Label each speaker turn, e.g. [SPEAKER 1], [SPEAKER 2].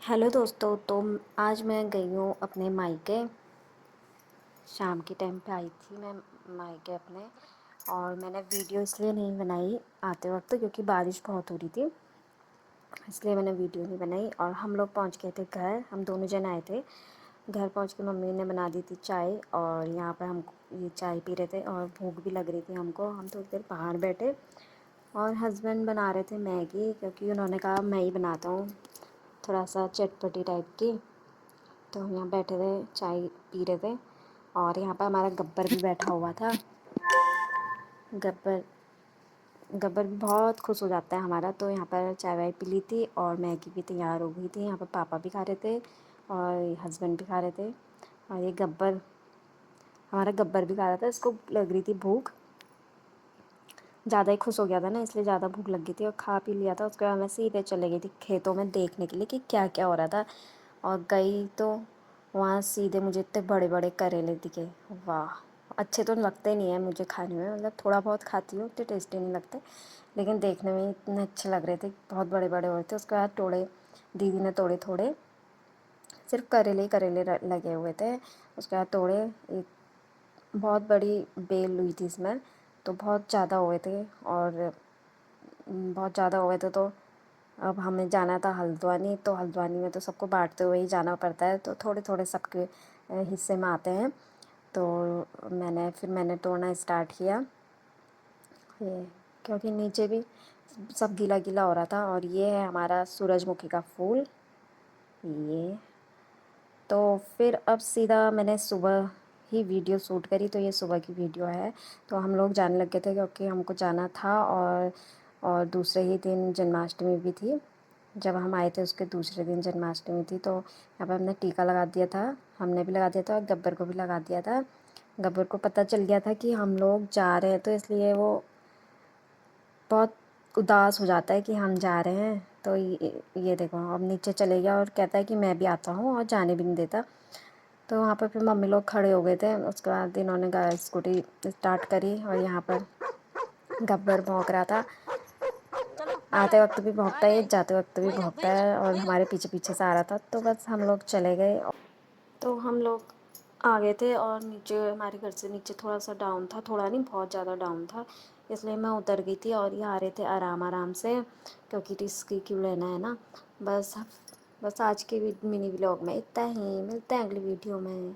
[SPEAKER 1] Hello दोस्तों। तो आज मैं गई हूँ अपने मायके। शाम के टाइम पे आई थी मैं मायके अपने। और मैंने वीडियो इसलिए नहीं बनाई आते वक्त क्योंकि बारिश बहुत हो रही थी, इसलिए मैंने वीडियो नहीं बनाई। और हम लोग पहुँच गए थे घर, हम दोनों जन आए थे। घर पहुँच के मम्मी ने बना दी थी चाय और यहाँ पर हम ये चाय पी रहे थे और भूख भी लग रही थी हमको। हम थोड़ी देर बाहर बैठे और हस्बैंड बना रहे थे मैगी, क्योंकि उन्होंने कहा मैं ही बनाता हूँ, थोड़ा सा चटपटी टाइप की। तो हम यहाँ बैठे थे, चाय पी रहे थे। और यहाँ पर हमारा गब्बर भी बैठा हुआ था। गब्बर गब्बर भी बहुत खुश हो जाता है हमारा। तो यहाँ पर चाय वाय पी ली थी और मैगी भी तैयार हो गई थी। यहाँ पर पापा भी खा रहे थे और हस्बैंड भी खा रहे थे। और ये गब्बर, हमारा गब्बर भी खा रहा था, इसको लग रही थी भूख, ज़्यादा ही खुश हो गया था ना, इसलिए ज़्यादा भूख लग गई थी और खा पी लिया था। उसके बाद मैं सीधे चले गई थी खेतों में देखने के लिए कि क्या क्या हो रहा था। और गई तो वहाँ सीधे मुझे इतने बड़े बड़े करेले दिखे। वाह, अच्छे तो लगते नहीं हैं मुझे खाने में, मतलब थोड़ा बहुत खाती हूँ, इतने टेस्टी नहीं लगते, लेकिन देखने में इतने अच्छे लग रहे थे, बहुत बड़े बड़े हो रहे थे। उसके बाद तोड़े, दीदी ने तोड़े थोड़े, सिर्फ करेले ही करेले लगे हुए थे। उसके बाद तोड़े, एक बहुत बड़ी बेल हुई थी इसमें, तो बहुत ज़्यादा हुए थे और बहुत ज़्यादा हुए थे। तो अब हमें जाना था हल्द्वानी, तो हल्द्वानी में तो सबको बांटते हुए ही जाना पड़ता है, तो थोड़े थोड़े सबके हिस्से में आते हैं। तो मैंने तोड़ना स्टार्ट किया ये, क्योंकि नीचे भी सब गीला गीला हो रहा था। और ये है हमारा सूरजमुखी का फूल। ये तो फिर अब सीधा मैंने सुबह ही वीडियो शूट करी, तो ये सुबह की वीडियो है। तो हम लोग जाने लगे थे क्योंकि हमको जाना था। और दूसरे ही दिन जन्माष्टमी भी थी। जब हम आए थे उसके दूसरे दिन जन्माष्टमी थी। तो यहाँ पर हमने टीका लगा दिया था, हमने भी लगा दिया था और गब्बर को भी लगा दिया था। गब्बर को पता चल गया था कि हम लोग जा रहे हैं, तो इसलिए वो बहुत उदास हो जाता है कि हम जा रहे हैं। तो ये देखो, अब नीचे चले गया और कहता है कि मैं भी आता हूँ, और जाने भी नहीं देता। तो वहाँ पर फिर मम्मी लोग खड़े हो गए थे। उसके बाद इन्होंने स्कूटी स्टार्ट करी और यहाँ पर गब्बर भौंक रहा था। आते वक्त भी भौंकता है, जाते वक्त भी भौंकता है, और हमारे पीछे पीछे से आ रहा था। तो बस हम लोग चले गए। तो हम लोग आ गए थे और नीचे, हमारे घर से नीचे थोड़ा सा डाउन था, थोड़ा नहीं बहुत ज़्यादा डाउन था, इसलिए मैं उतर गई थी। और ये आ रहे थे आराम आराम से, क्योंकि रिस्क क्यों लेना है ना। बस आज के मिनी व्लॉग में इतना ही, मिलते हैं अगली वीडियो में।